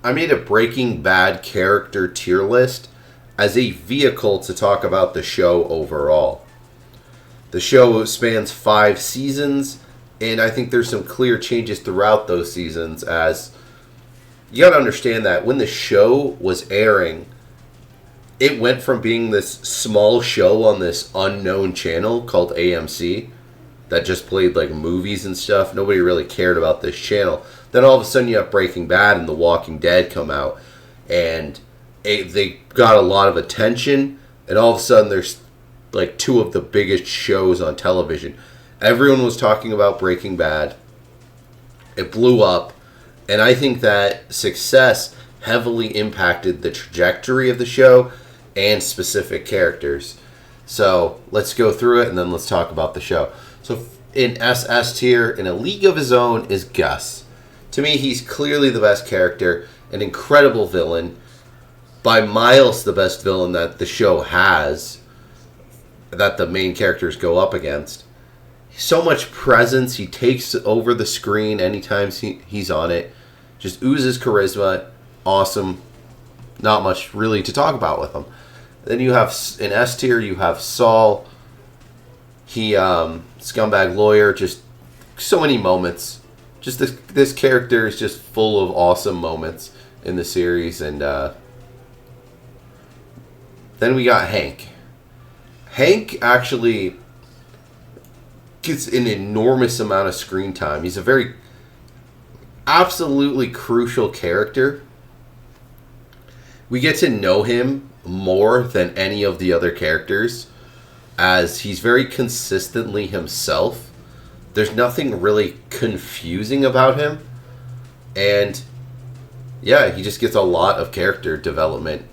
I made a Breaking Bad character tier list as a vehicle to talk about the show overall. The show spans 5 seasons, and I think there's some clear changes throughout those seasons. As you got to understand that when the show was airing, it went from being this small show on this unknown channel called AMC that just played like movies and stuff. Nobody really cared about this channel. Then all of a sudden you have Breaking Bad and The Walking Dead come out, and they got a lot of attention, and all of a sudden there's like two of the biggest shows on television. Everyone was talking about Breaking Bad. It blew up, and I think that success heavily impacted the trajectory of the show and specific characters. So let's go through it, and then let's talk about the show. So in SS tier, in a league of his own, is Gus. To me, he's clearly the best character, an incredible villain, by miles the best villain that the show has, that the main characters go up against. So much presence, he takes over the screen anytime he's on it. Just oozes charisma, awesome. Not much really to talk about with him. Then you have, in S tier, you have Saul. He, scumbag lawyer, just so many moments. Just this character is just full of awesome moments in the series. And then we got Hank. Hank actually gets an enormous amount of screen time. He's a very absolutely crucial character. We get to know him more than any of the other characters, as he's very consistently himself. There's nothing really confusing about him. And yeah, he just gets a lot of character development,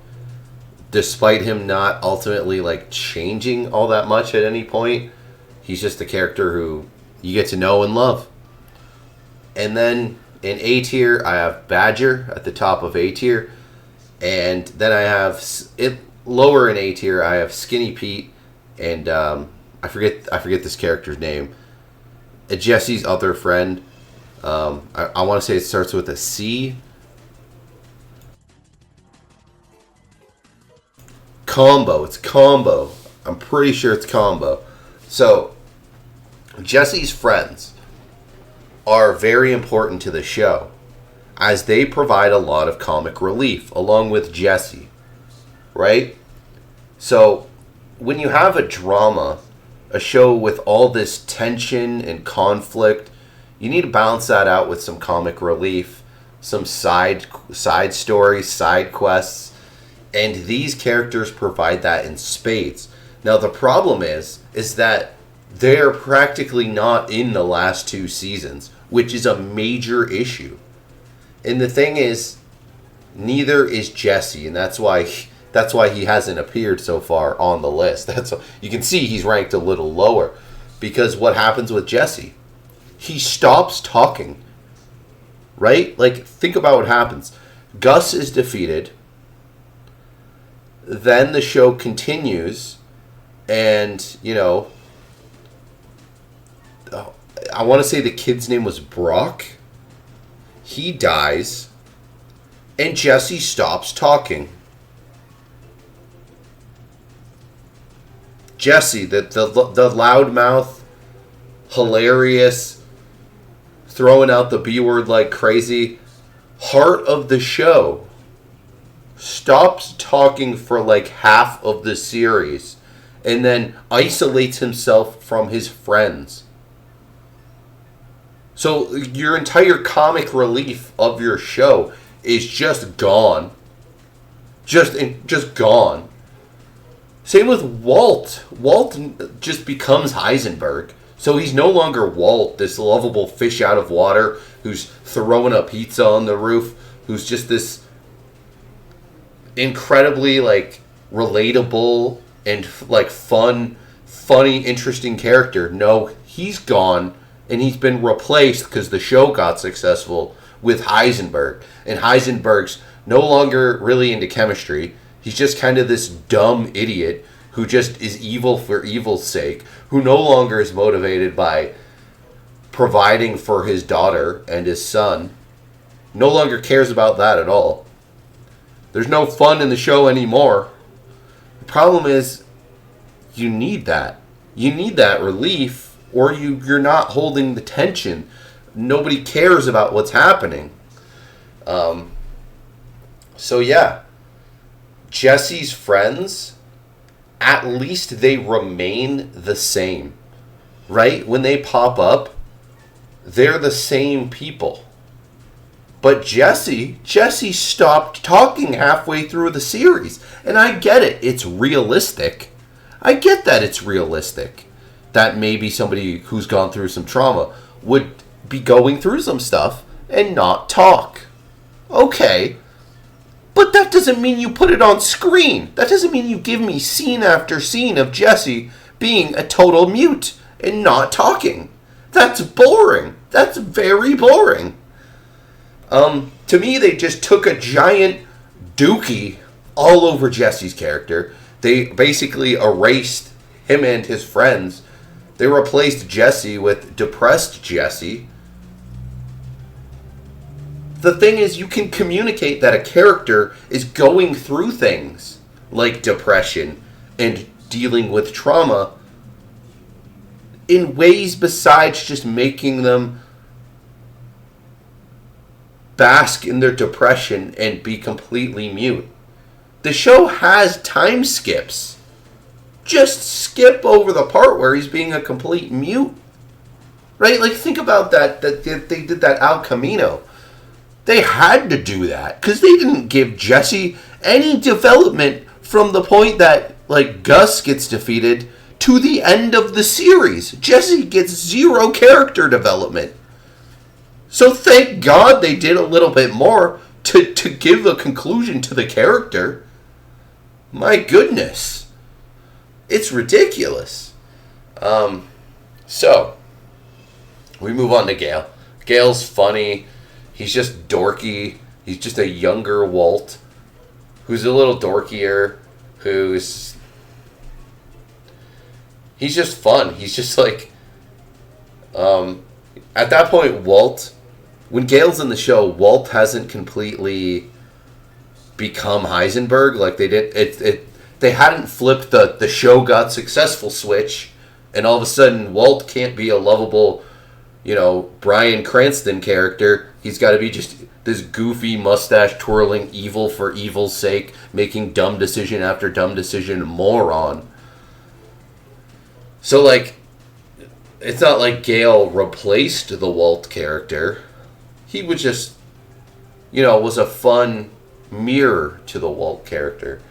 despite him not ultimately like changing all that much at any point. He's just a character who you get to know and love. And then in A tier, I have Badger at the top of A tier. And then I have it lower in A tier. I have Skinny Pete, and I forget this character's name. Jesse's other friend. I want to say it starts with a C. Combo. It's Combo. I'm pretty sure it's Combo. So Jesse's friends are very important to the show, as they provide a lot of comic relief along with Jesse, right? So when you have a drama, a show with all this tension and conflict, you need to balance that out with some comic relief, some side stories, side quests, and these characters provide that in spades. Now the problem is that they're practically not in the last 2 seasons, which is a major issue. And the thing is, neither is Jesse, and that's why he hasn't appeared so far on the list. You can see he's ranked a little lower, because what happens with Jesse? He stops talking, right? Like, think about what happens. Gus is defeated, then the show continues, and, I want to say the kid's name was Brock. He dies, and Jesse stops talking. Jesse, the loudmouth, hilarious, throwing out the B word like crazy, heart of the show, stops talking for like half of the series, and then isolates himself from his friends. So your entire comic relief of your show is just gone. Just gone. Same with Walt. Walt just becomes Heisenberg. So he's no longer Walt, this lovable fish out of water who's throwing a pizza on the roof, who's just this incredibly like relatable and like funny, interesting character. No, he's gone. And he's been replaced, because the show got successful, with Heisenberg. And Heisenberg's no longer really into chemistry. He's just kind of this dumb idiot who just is evil for evil's sake, who no longer is motivated by providing for his daughter and his son. no longer cares about that at all. There's no fun in the show anymore. The problem is, you need that. You need that relief, or you're not holding the tension. Nobody cares about what's happening. So yeah, Jesse's friends, at least they remain the same, right? When they pop up, they're the same people. But Jesse stopped talking halfway through the series. And I get it. It's realistic. I get that it's realistic. That maybe somebody who's gone through some trauma would be going through some stuff and not talk. Okay. But that doesn't mean you put it on screen. That doesn't mean you give me scene after scene of Jesse being a total mute and not talking. That's boring. That's very boring. To me, they just took a giant dookie all over Jesse's character. They basically erased him and his friends. They replaced Jesse with depressed Jesse. The thing is, you can communicate that a character is going through things like depression and dealing with trauma in ways besides just making them bask in their depression and be completely mute. The show has time skips. Just skip over the part where he's being a complete mute. Right? Like, think about that they did that El Camino. They had to do that because they didn't give Jesse any development from the point that, like, Gus gets defeated to the end of the series. Jesse gets zero character development. So thank God they did a little bit more to give a conclusion to the character. My goodness. It's ridiculous. So, we move on to Gale. Gale's funny. He's just dorky. He's just a younger Walt who's a little dorkier, he's just fun. He's just like, at that point, when Gale's in the show, Walt hasn't completely become Heisenberg like they did. They hadn't flipped the show got successful switch, and all of a sudden Walt can't be a lovable, Bryan Cranston character. He's got to be just this goofy, mustache-twirling, evil for evil's sake, making dumb decision after dumb decision moron. So, it's not like Gale replaced the Walt character. He was just, was a fun mirror to the Walt character.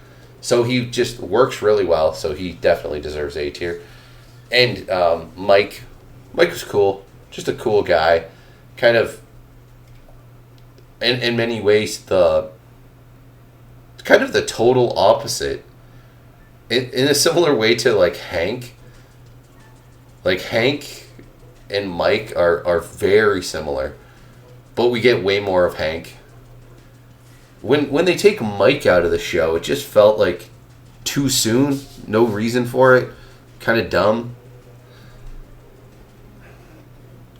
So he just works really well, so he definitely deserves A tier. And Mike was cool. Just a cool guy. Kind of, in many ways, the total opposite. In a similar way to, Hank. Hank and Mike are very similar. But we get way more of Hank. When they take Mike out of the show, it just felt like too soon. No reason for it. Kind of dumb.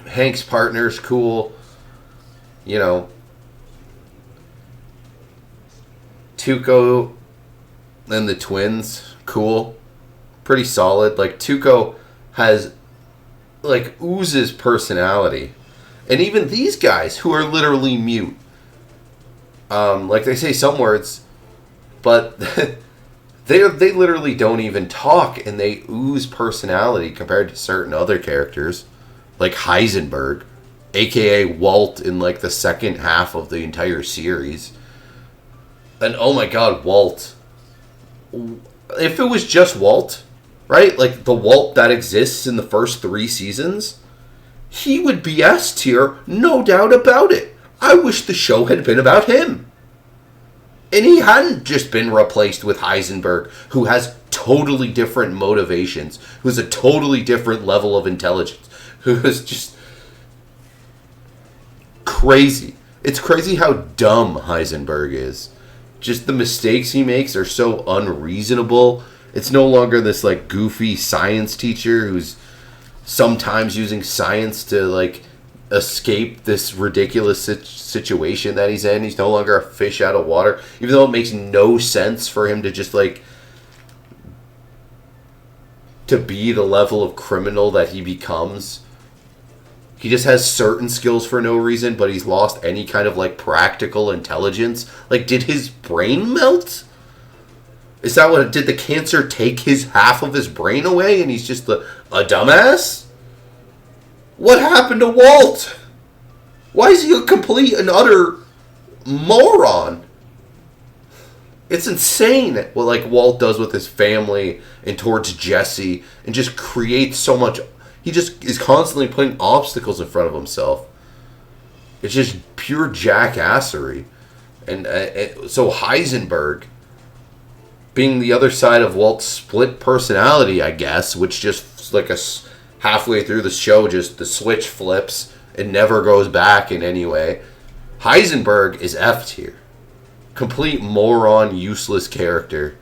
Hank's partner's cool. Tuco and the twins, cool. Pretty solid. Tuco has, oozes personality. And even these guys, who are literally mute. They say some words, but they literally don't even talk, and they ooze personality compared to certain other characters, like Heisenberg, a.k.a. Walt in, the second half of the entire series. And, oh my god, Walt. If it was just Walt, right? The Walt that exists in the first 3 seasons, he would be S tier, no doubt about it. I wish the show had been about him. And he hadn't just been replaced with Heisenberg, who has totally different motivations, who has a totally different level of intelligence, who is just crazy. It's crazy how dumb Heisenberg is. Just the mistakes he makes are so unreasonable. It's no longer this, goofy science teacher who's sometimes using science to, escape this ridiculous situation that he's in. He's no longer a fish out of water, even though it makes no sense for him to just like to be the level of criminal that he becomes. He just has certain skills for no reason, but he's lost any kind of like practical intelligence. Like, did his brain melt? Is that what did the cancer take his half of his brain away and he's just a dumbass? What happened to Walt? Why is he a complete and utter moron? It's insane what like Walt does with his family and towards Jesse and just creates so much. He just is constantly putting obstacles in front of himself. It's just pure jackassery. And so Heisenberg, being the other side of Walt's split personality, I guess, which just like halfway through the show, just the switch flips and never goes back in any way. Heisenberg is F tier. Complete moron, useless character.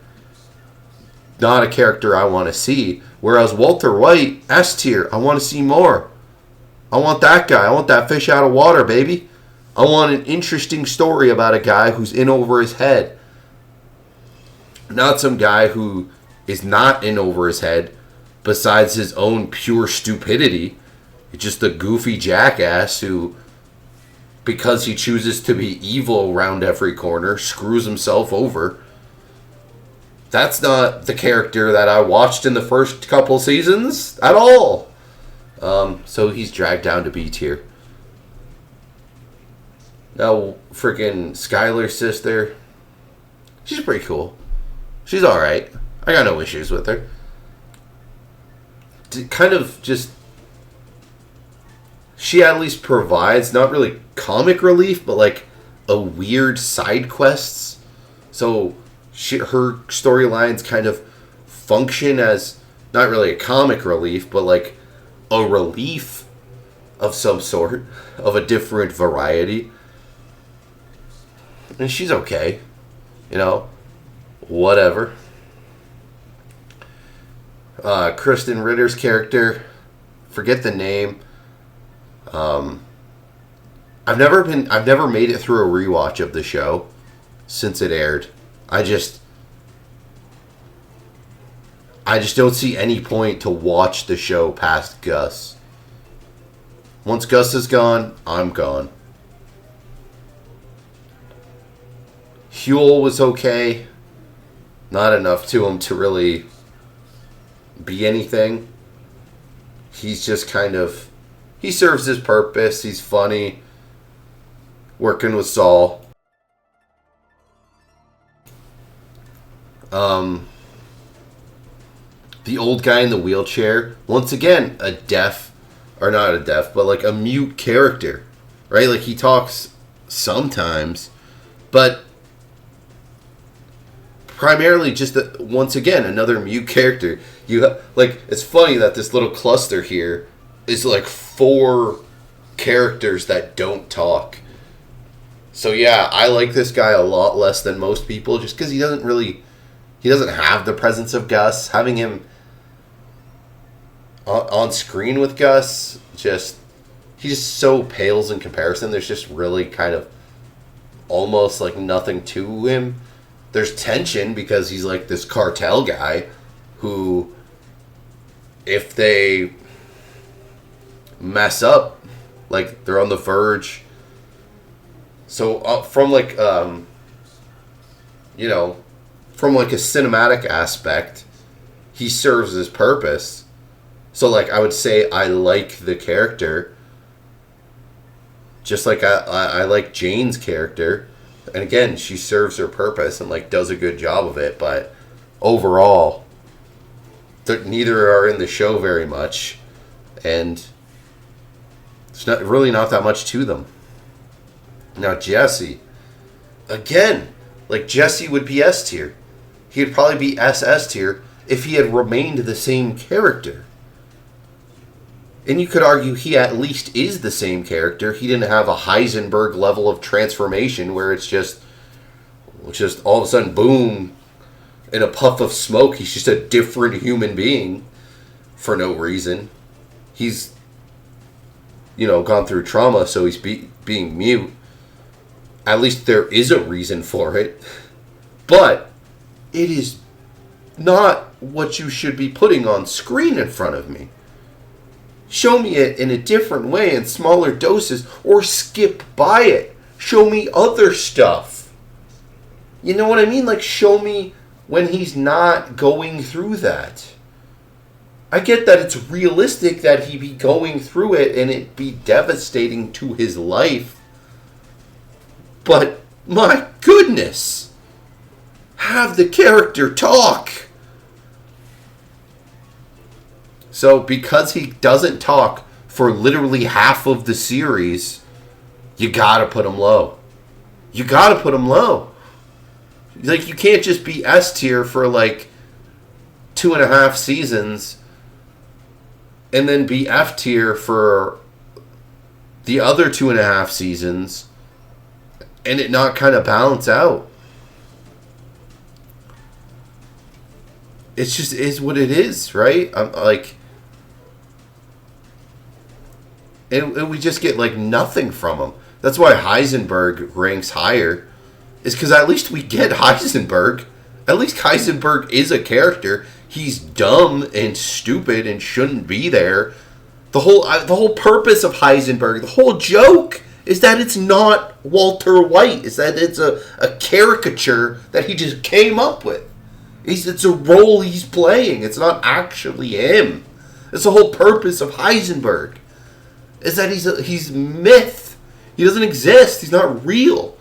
Not a character I want to see. Whereas Walter White, S tier, I want to see more. I want that guy. I want that fish out of water, baby. I want an interesting story about a guy who's in over his head. Not some guy who is not in over his head besides his own pure stupidity. It's just a goofy jackass who, because he chooses to be evil around every corner, screws himself over. That's not the character that I watched in the first couple seasons at all. So he's dragged down to B tier. Now, freaking Skylar's sister, she's pretty cool. She's alright. I got no issues with her. Kind of just, she at least provides, not really comic relief, but like a weird side quests. So her storylines kind of function as not really a comic relief, but like a relief of some sort, of a different variety. And she's okay. You know, whatever. Kristen Ritter's character, forget the name. I've never made it through a rewatch of the show since it aired. I just don't see any point to watch the show past Gus. Once Gus is gone, I'm gone. Huel was okay. Not enough to him to really be anything. He's just kind of, he serves his purpose. He's funny. Working with Saul. The old guy in the wheelchair, once again, a deaf, or not a deaf, but like a mute character, right? Like he talks sometimes, but primarily just once again another mute character. Like, it's funny that this little cluster here is like 4 characters that don't talk. So yeah, I like this guy a lot less than most people, just because he doesn't have the presence of Gus. Having him on screen with Gus, he just so pales in comparison. There's just really kind of almost like nothing to him. There's tension because he's like this cartel guy who, if they mess up, like they're on the verge. So from like from like a cinematic aspect, he serves his purpose. So like I would say I like the character, just like I like Jane's character. And again, she serves her purpose and like does a good job of it. But overall, neither are in the show very much, and there's not that much to them. Now Jesse, again, like Jesse would be S tier. He'd probably be SS tier if he had remained the same character. And you could argue he at least is the same character. He didn't have a Heisenberg level of transformation where it's just all of a sudden, boom, in a puff of smoke, he's just a different human being for no reason. He's gone through trauma, so he's being mute. At least there is a reason for it. But it is not what you should be putting on screen in front of me. Show me it in a different way, in smaller doses, or skip by it. Show me other stuff. You know what I mean? Like, show me when he's not going through that. I get that it's realistic that he be going through it and it be devastating to his life. But, my goodness, have the character talk. So, because he doesn't talk for literally half of the series, you gotta put him low. You gotta put him low. Like, you can't just be S tier for, 2.5 seasons and then be F tier for the other 2.5 seasons and it not kind of balance out. It just is what it is, right? And we just get nothing from him. That's why Heisenberg ranks higher. Is because at least we get Heisenberg. At least Heisenberg is a character. He's dumb and stupid and shouldn't be there. The whole purpose of Heisenberg, the whole joke, is that it's not Walter White. Is that it's a caricature that he just came up with. It's a role he's playing. It's not actually him. It's the whole purpose of Heisenberg. Is that he's myth. He doesn't exist. He's not real.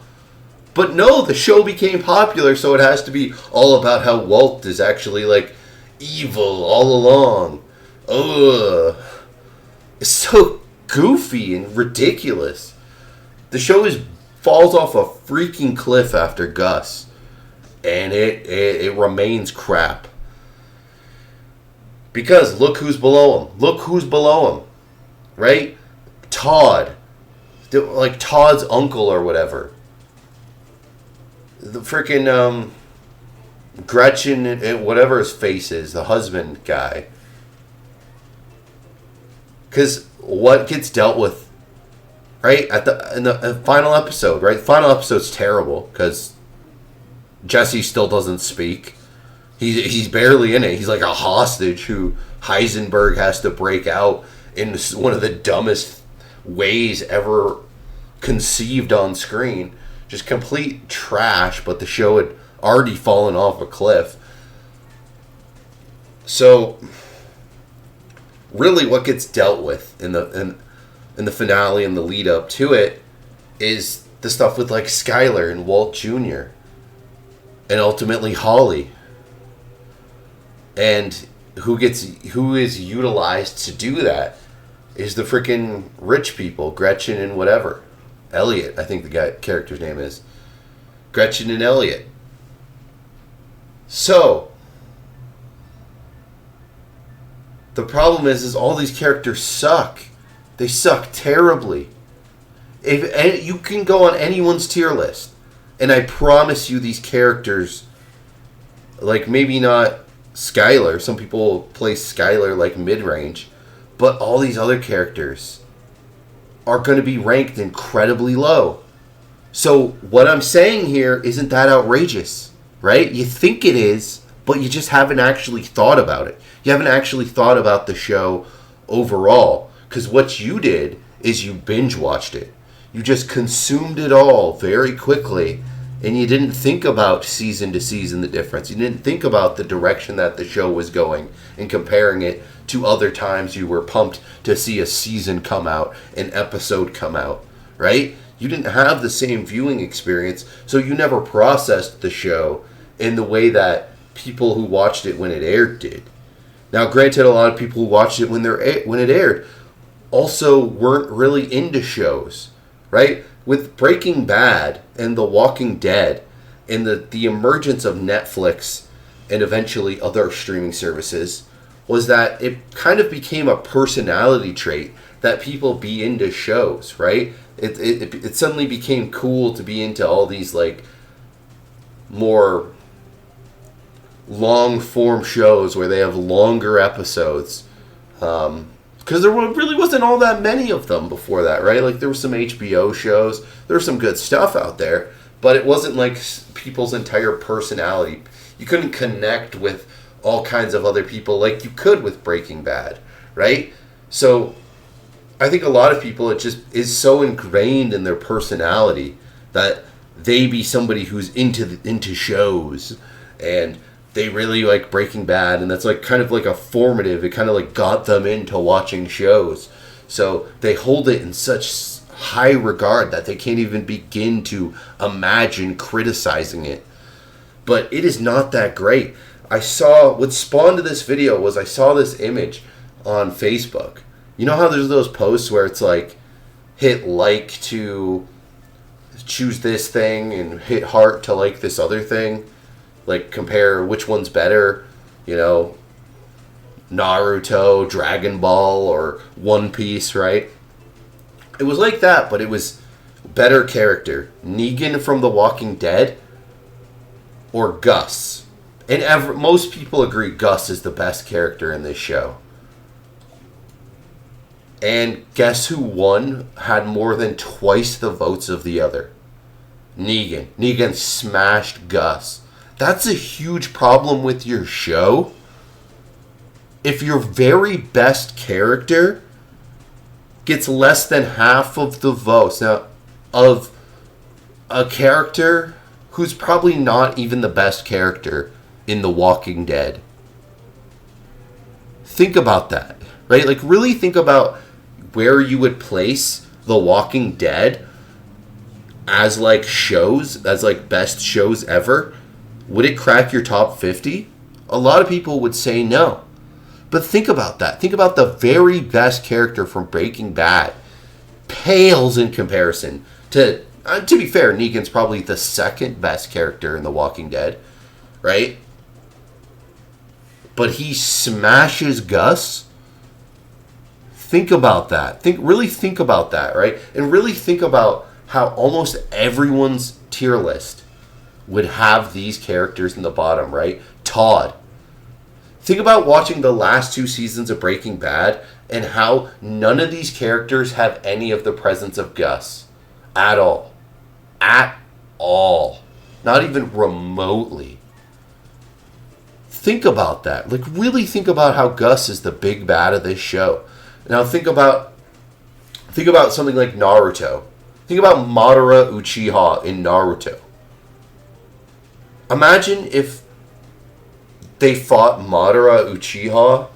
But no, the show became popular, so it has to be all about how Walt is actually, evil all along. Ugh. It's so goofy and ridiculous. The show falls off a freaking cliff after Gus. And it remains crap. Because look who's below him. Look who's below him. Right? Todd. Todd's uncle or whatever. The freaking Gretchen and whatever his face is, the husband guy. Because what gets dealt with, right, in the final episode, right? The final episode's terrible because Jesse still doesn't speak. He's barely in it. He's like a hostage who Heisenberg has to break out in one of the dumbest ways ever conceived on screen. Just complete trash, but the show had already fallen off a cliff. So, really what gets dealt with in the finale and the lead up to it is the stuff with Skylar and Walt Jr. and ultimately Holly. And who is utilized to do that is the freaking rich people, Gretchen and whatever. Elliot, I think the character's name is. Gretchen and Elliot. So, the problem is all these characters suck. They suck terribly. And you can go on anyone's tier list, and I promise you these characters, maybe not Skylar. Some people place Skylar mid-range, but all these other characters are going to be ranked incredibly low. So what I'm saying here isn't that outrageous, right? You think it is, but you just haven't actually thought about it. You haven't actually thought about the show overall. Because what you did is you binge watched it. You just consumed it all very quickly. And you didn't think about season to season the difference. You didn't think about the direction that the show was going and comparing it to other times you were pumped to see a season come out, an episode come out, right? You didn't have the same viewing experience, so you never processed the show in the way that people who watched it when it aired did. Now, granted, a lot of people who watched it when it aired also weren't really into shows, right? With Breaking Bad and The Walking Dead and the emergence of Netflix and eventually other streaming services, was that it kind of became a personality trait that people be into shows, right? It suddenly became cool to be into all these more long form shows where they have longer episodes. Because really wasn't all that many of them before that, right? Like, there were some HBO shows. There was some good stuff out there. But it wasn't like people's entire personality. You couldn't connect with all kinds of other people like you could with Breaking Bad, right? So I think a lot of people, it just is so ingrained in their personality that they be somebody who's into shows, and they really like Breaking Bad, and that's like kind of like a formative. It kind of like got them into watching shows. So they hold it in such high regard that they can't even begin to imagine criticizing it. But it is not that great. What spawned this video was I saw this image on Facebook. You know how there's those posts where it's like, hit like to choose this thing and hit heart to like this other thing? Like, compare which one's better, Naruto, Dragon Ball, or One Piece, right? It was like that, but it was better character. Negan from The Walking Dead or Gus. And most people agree Gus is the best character in this show. And guess who won? Had more than twice the votes of the other. Negan. Negan smashed Gus. That's a huge problem with your show. If your very best character gets less than half of the votes now of a character who's probably not even the best character in The Walking Dead. Think about that, right? Like, really think about where you would place The Walking Dead as like shows, as like best shows ever. Would it crack your top 50? A lot of people would say no. But think about that. Think about the very best character from Breaking Bad. Pales in comparison to be fair, Negan's probably the second best character in The Walking Dead, right? But he smashes Gus. Think about that. Really think about that, right? And really think about how almost everyone's tier list would have these characters in the bottom, right? Todd. Think about watching the last 2 seasons of Breaking Bad and how none of these characters have any of the presence of Gus. At all. At all. Not even remotely. Think about that. Like, really think about how Gus is the big bad of this show. Now think about something like Naruto. Think about Madara Uchiha in Naruto. Imagine if they fought Madara Uchiha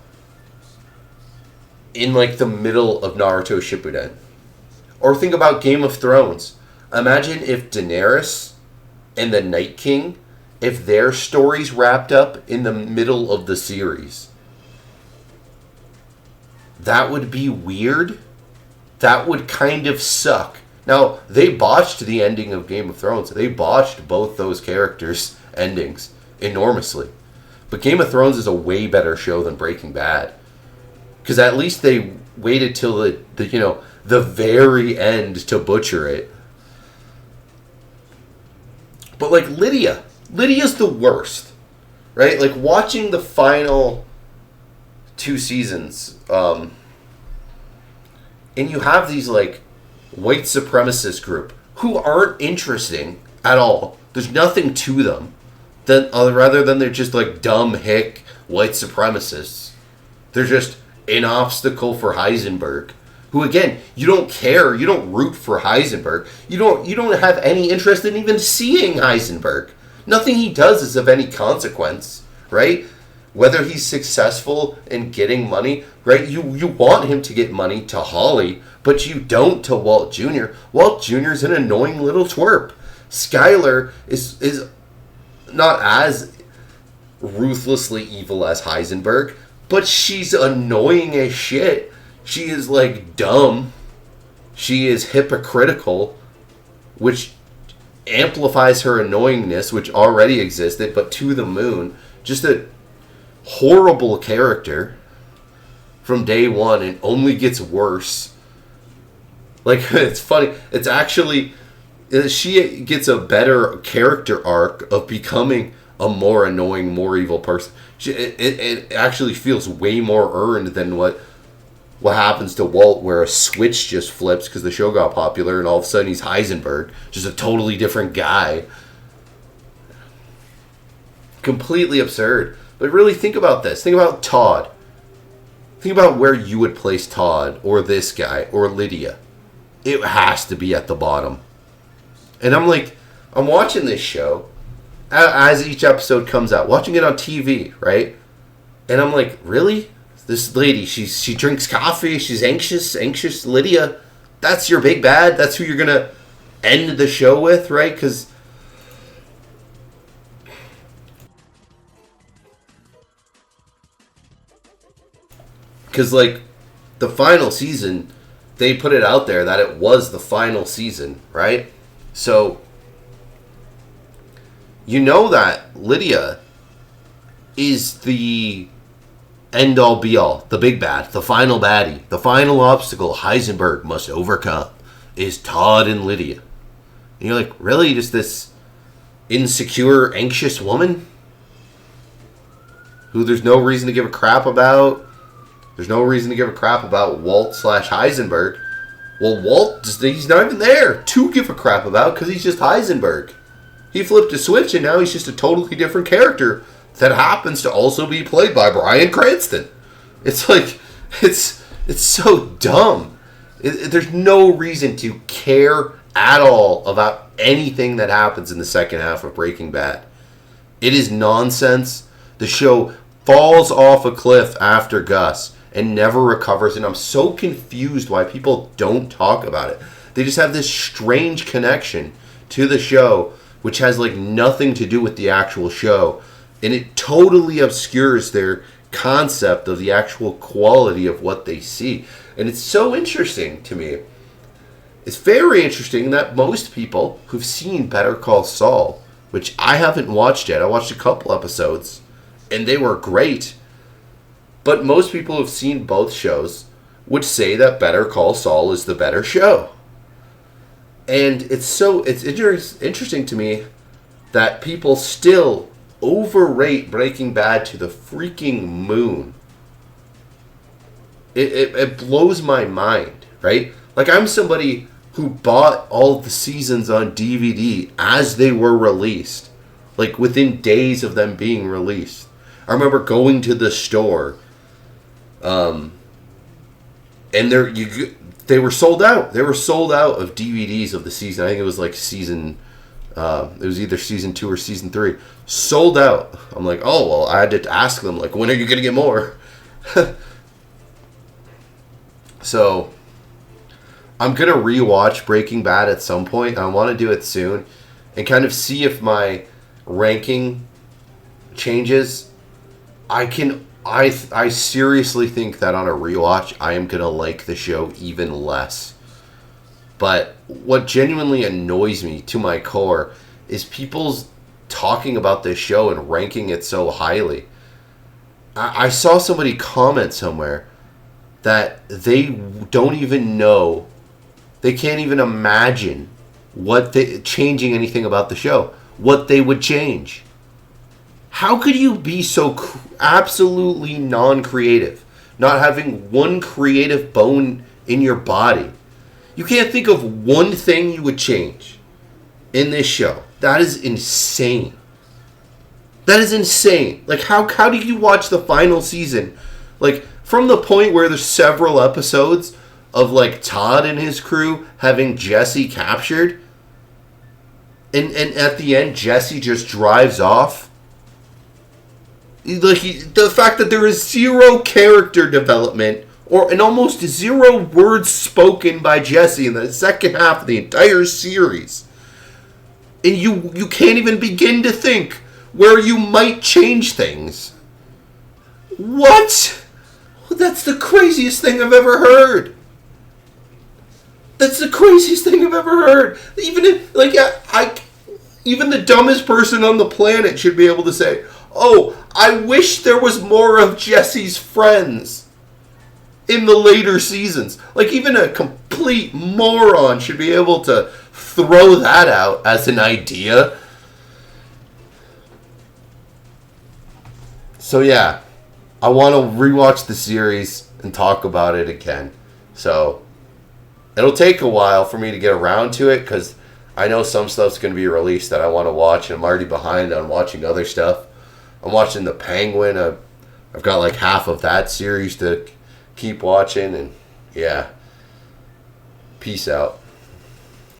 in like the middle of Naruto Shippuden. Or think about Game of Thrones. Imagine if Daenerys and the Night King, if their stories wrapped up in the middle of the series. That would be weird. That would kind of suck. Now, they botched the ending of Game of Thrones. They botched both those characters' endings enormously. But Game of Thrones is a way better show than Breaking Bad. Because at least they waited till the very end to butcher it. But like Lydia's the worst. Right? Like, watching the final 2 seasons, and you have these like white supremacist group who aren't interesting at all. There's nothing to them rather than they're just like dumb hick white supremacists. They're just an obstacle for Heisenberg, who again, you don't care, you don't root for Heisenberg. You don't have any interest in even seeing Heisenberg. Nothing he does is of any consequence, right? Whether he's successful in getting money, right? You want him to get money to Holly, but you don't to Walt Jr. Walt Jr. is an annoying little twerp. Skyler is not as ruthlessly evil as Heisenberg, but she's annoying as shit. She is like dumb. She is hypocritical, which amplifies her annoyingness, which already existed, but to the moon. Just a horrible character from day one, and only gets worse. Like, it's funny. It's actually, she gets a better character arc of becoming a more annoying, more evil person. It actually feels way more earned than what what happens to Walt where a switch just flips because the show got popular and all of a sudden he's Heisenberg, just a totally different guy. Completely absurd. But really think about this. Think about Todd. Think about where you would place Todd or this guy or Lydia. It has to be at the bottom. And I'm watching this show as each episode comes out, watching it on TV, right? And I'm like, really? This lady, she drinks coffee, she's anxious Lydia. That's your big bad? That's who you're going to end the show with, right? Because like the final season, they put it out there that it was the final season, right? So you know that Lydia is the end-all, be-all, the big bad, the final baddie, the final obstacle Heisenberg must overcome is Todd and Lydia. And you're like, really? Just this insecure, anxious woman? Who there's no reason to give a crap about? There's no reason to give a crap about Walt / Heisenberg. Well, Walt, he's not even there to give a crap about because he's just Heisenberg. He flipped a switch and now he's just a totally different character that happens to also be played by Bryan Cranston. It's like, it's so dumb. There's no reason to care at all about anything that happens in the second half of Breaking Bad. It is nonsense. The show falls off a cliff after Gus and never recovers, and I'm so confused why people don't talk about it. They just have this strange connection to the show, which has like nothing to do with the actual show. And it totally obscures their concept of the actual quality of what they see. And it's so interesting to me. It's very interesting that most people who've seen Better Call Saul, which I haven't watched yet, I watched a couple episodes, and they were great. But most people who've seen both shows would say that Better Call Saul is the better show. And it's interesting to me that people still overrate Breaking Bad to the freaking moon. It blows my mind, right? Like, I'm somebody who bought all of the seasons on DVD as they were released, like within days of them being released. I remember going to the store, and they were sold out. They were sold out of DVDs of the season. I think it was like season. It was either season 2 or season 3. Sold out. I'm like, oh, well, I had to ask them, like, when are you going to get more? So, I'm going to rewatch Breaking Bad at some point. I want to do it soon. And kind of see if my ranking changes. I seriously think that on a rewatch, I am going to like the show even less. But what genuinely annoys me to my core is people's talking about this show and ranking it so highly. I saw somebody comment somewhere that they don't even know, they can't even imagine changing anything about the show, what they would change. How could you be so absolutely non-creative, not having one creative bone in your body? You can't think of one thing you would change in this show. That is insane. That is insane. Like, how do you watch the final season? Like, from the point where there's several episodes of, like, Todd and his crew having Jesse captured, and at the end, Jesse just drives off. Like, the fact that there is zero character development and almost zero words spoken by Jesse in the second half of the entire series. And you can't even begin to think where you might change things. What? That's the craziest thing I've ever heard. That's the craziest thing I've ever heard. Even the dumbest person on the planet should be able to say, oh, I wish there was more of Jesse's friends in the later seasons. Like, even a complete moron should be able to throw that out as an idea. So yeah, I want to rewatch the series. and talk about it again. So it'll take a while for me to get around to it because I know some stuff's going to be released that I want to watch, and I'm already behind on watching other stuff. I'm watching The Penguin. I've got like half of that series to keep watching, and yeah. Peace out.